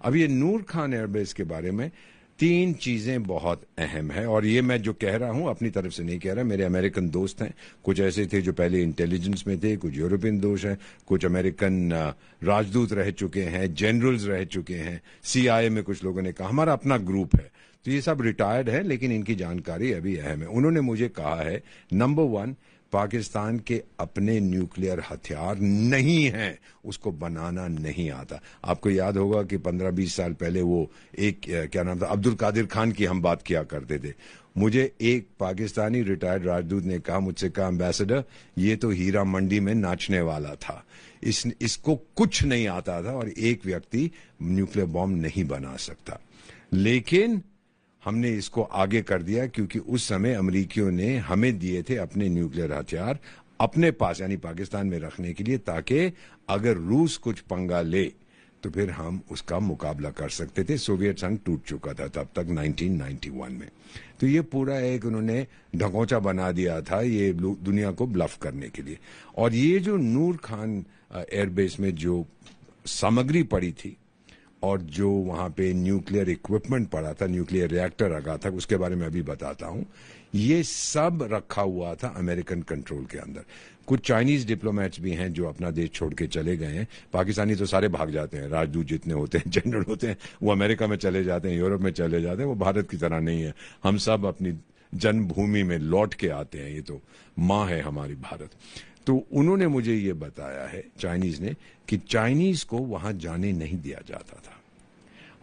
अब ये नूर खान एयरबेस के बारे में 3 चीजें बहुत अहम है, और ये मैं जो कह रहा हूं अपनी तरफ से नहीं कह रहा। मेरे अमेरिकन दोस्त हैं, कुछ ऐसे थे जो पहले इंटेलिजेंस में थे, कुछ यूरोपियन दोस्त हैं, कुछ अमेरिकन राजदूत रह चुके हैं, जनरल्स रह चुके हैं, CIA में कुछ लोगों ने कहा। हमारा अपना ग्रुप है, तो ये सब रिटायर्ड है, लेकिन इनकी जानकारी अभी अहम है। उन्होंने मुझे कहा है, नंबर 1, पाकिस्तान के अपने न्यूक्लियर हथियार नहीं हैं, उसको बनाना नहीं आता। आपको याद होगा कि 15-20 साल पहले वो एक क्या नाम था, अब्दुल कादिर खान की हम बात किया करते थे। मुझे एक पाकिस्तानी रिटायर्ड राजदूत ने कहा, मुझसे कहा, एम्बेसडर ये तो हीरा मंडी में नाचने वाला था, इसको कुछ नहीं आता था और एक व्यक्ति न्यूक्लियर बॉम्ब नहीं बना सकता। लेकिन हमने इसको आगे कर दिया क्योंकि उस समय अमेरिकियों ने हमें दिए थे अपने न्यूक्लियर हथियार अपने पास, यानी पाकिस्तान में रखने के लिए, ताकि अगर रूस कुछ पंगा ले तो फिर हम उसका मुकाबला कर सकते थे। सोवियत संघ टूट चुका था तब तक 1991 में। तो ये पूरा एक उन्होंने ढकोचा बना दिया था ये दुनिया को ब्लफ करने के लिए। और ये जो नूर खान एयरबेस में जो सामग्री पड़ी थी और जो वहां पे न्यूक्लियर इक्विपमेंट पड़ा था, न्यूक्लियर रिएक्टर रखा था, उसके बारे में अभी बताता हूं। ये सब रखा हुआ था अमेरिकन कंट्रोल के अंदर। कुछ चाइनीज डिप्लोमेट्स भी हैं जो अपना देश छोड़ के चले गए हैं। पाकिस्तानी तो सारे भाग जाते हैं, राजदूत जितने होते हैं, जनरल होते हैं, वो अमेरिका में चले जाते हैं, यूरोप में चले जाते हैं। वो भारत की तरह नहीं है, हम सब अपनी जन्मभूमि में लौट के आते हैं। ये तो माँ है हमारी भारत। तो उन्होंने मुझे ये बताया है, चाइनीज ने, कि चाइनीज को वहां जाने नहीं दिया जाता था।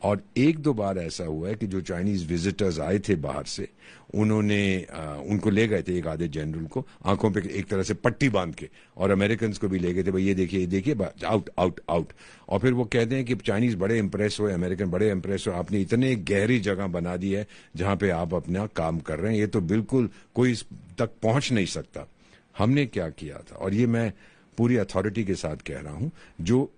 और 1-2 बार ऐसा हुआ है कि जो चाइनीज विजिटर्स आए थे बाहर से, उन्होंने उनको ले गए थे, एक आधे जनरल को आंखों पे एक तरह से पट्टी बांध के, और अमेरिकन को भी ले गए थे, भाई ये देखिए, आउट आउट आउट। और फिर वो कहते हैं कि चाइनीज बड़े इंप्रेस हुए, अमेरिकन बड़े इंप्रेस हुए, आपने इतने गहरी जगह बना दी है जहां पे आप अपना काम कर रहे हैं, ये तो बिल्कुल कोई इस तक पहुंच नहीं सकता। हमने क्या किया था, और ये मैं पूरी अथॉरिटी के साथ कह रहा हूं, जो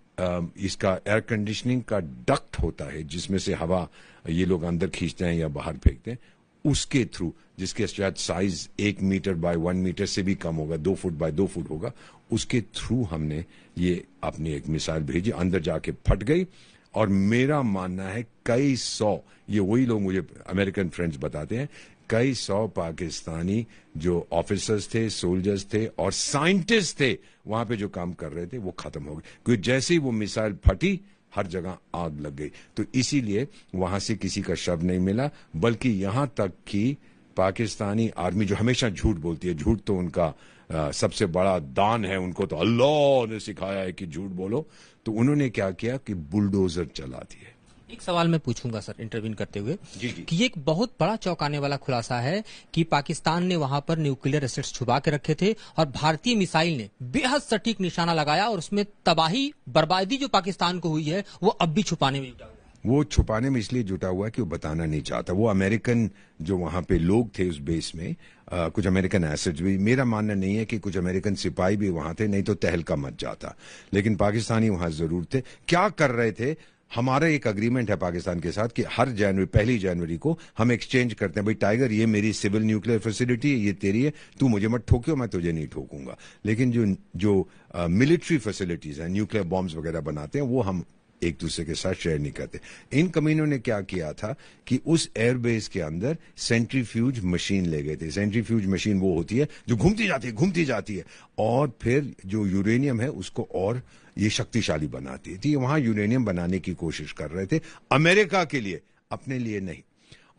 इसका एयर कंडीशनिंग का डक्ट होता है जिसमें से हवा ये लोग अंदर खींचते हैं या बाहर फेंकते हैं, उसके थ्रू, जिसके शायद साइज 1 मीटर बाय 1 मीटर से भी कम होगा, 2 फुट बाय 2 फुट होगा, उसके थ्रू हमने ये अपनी एक मिसाइल भेजी, अंदर जाके फट गई। और मेरा मानना है कई 100, ये वही लोग मुझे अमेरिकन फ्रेंड्स बताते हैं, कई 100 पाकिस्तानी जो ऑफिसर्स थे, सोल्जर्स थे और साइंटिस्ट थे वहां पे जो काम कर रहे थे, वो खत्म हो गए, क्योंकि जैसे ही वो मिसाइल फटी हर जगह आग लग गई। तो इसीलिए वहां से किसी का शव नहीं मिला, बल्कि यहां तक कि पाकिस्तानी आर्मी जो हमेशा झूठ बोलती है, झूठ तो उनका सबसे बड़ा दान है, उनको तो अल्लाह ने सिखाया है कि झूठ बोलो, तो उन्होंने क्या किया कि बुलडोजर चला दिए। एक सवाल मैं पूछूंगा सर इंटरवीन करते हुए, जी। कि ये एक बहुत बड़ा चौंकाने वाला खुलासा है कि पाकिस्तान ने वहां पर न्यूक्लियर एसेट्स छुपा के रखे थे और भारतीय मिसाइल ने बेहद सटीक निशाना लगाया और उसमें तबाही बर्बादी जो पाकिस्तान को हुई है वो अब भी छुपाने में जुटा हुआ है। वो छुपाने में इसलिए जुटा हुआ है कि वो बताना नहीं चाहता। वो अमेरिकन जो वहां पे लोग थे उस बेस में, कुछ अमेरिकन एसेट्स भी, मेरा मानना नहीं है कि कुछ अमेरिकन सिपाही भी वहां थे, नहीं तो तहलका मच जाता। लेकिन पाकिस्तानी वहां जरूर थे। क्या कर रहे थे, हमारा एक अग्रीमेंट है पाकिस्तान के साथ कि हर पहली जनवरी को हम एक्सचेंज करते हैं, भाई टाइगर ये मेरी सिविल न्यूक्लियर फैसिलिटी है, ये तेरी है, तू मुझे मत ठोकियो, मैं तुझे नहीं ठोकूंगा। लेकिन जो मिलिट्री फैसिलिटीज हैं, न्यूक्लियर बॉम्ब्स वगैरह बनाते हैं, वो हम एक दूसरे के साथ शेयर नहीं करते। इन कमीनों ने क्या किया था कि उस एयरबेस के अंदर सेंट्रीफ्यूज मशीन ले गए थे। सेंट्रीफ्यूज मशीन वो होती है जो घूमती जाती है और फिर जो यूरेनियम है उसको और ये शक्तिशाली बनाती है। तो वहां यूरेनियम बनाने की कोशिश कर रहे थे अमेरिका के लिए, अपने लिए नहीं।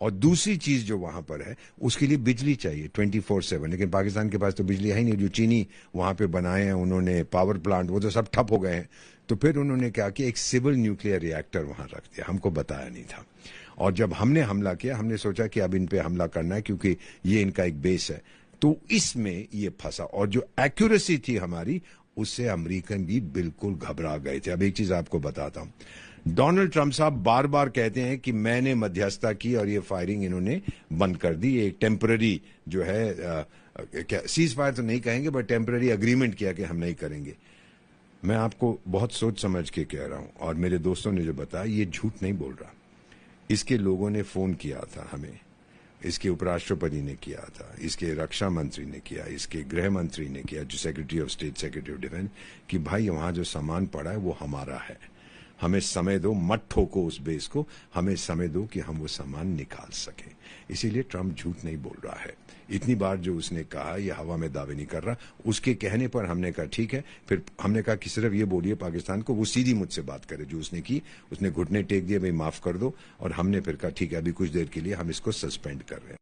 और दूसरी चीज जो वहां पर है, उसके लिए बिजली चाहिए 24/7, लेकिन पाकिस्तान के पास तो बिजली है ही नहीं। जो चीनी वहां पे बनाए हैं उन्होंने पावर प्लांट, वो तो सब ठप हो गए हैं। तो फिर उन्होंने क्या किया, एक सिविल न्यूक्लियर रिएक्टर वहां रख दिया, हमको बताया नहीं था। और जब हमने हमला किया, हमने सोचा कि अब इन पे हमला करना है क्योंकि ये इनका एक बेस है, तो इसमें ये फंसा। और जो एक्यूरेसी थी हमारी, उससे अमेरिकन भी बिल्कुल घबरा गए थे। अब एक चीज आपको बताता हूं, डोनाल्ड ट्रंप साहब बार बार कहते हैं कि मैंने मध्यस्थता की और ये फायरिंग इन्होंने बंद कर दी। एक टेम्पररी जो है, क्या सीज फायर तो नहीं कहेंगे, बट टेम्पररी अग्रीमेंट किया कि हम नहीं करेंगे। मैं आपको बहुत सोच समझ के कह रहा हूं, और मेरे दोस्तों ने जो बताया, ये झूठ नहीं बोल रहा। इसके लोगों ने फोन किया था हमें, इसके उपराष्ट्रपति ने किया था, इसके रक्षा मंत्री ने किया, इसके गृह मंत्री ने किया, जो secretary of state, secretary of defence, कि भाई वहां जो सामान पड़ा है वो हमारा है। हमें समय दो, मत ठोको उस बेस को, हमें समय दो कि हम वो सामान निकाल सकें। इसीलिए ट्रंप झूठ नहीं बोल रहा है। इतनी बार जो उसने कहा, ये हवा में दावे नहीं कर रहा। उसके कहने पर हमने कहा ठीक है। फिर हमने कहा कि सिर्फ ये बोलिए पाकिस्तान को, वो सीधी मुझसे बात करे जो उसने की। उसने घुटने टेक दिए, भाई माफ कर दो, और हमने फिर कहा ठीक है, अभी कुछ देर के लिए हम इसको सस्पेंड कर रहे हैं।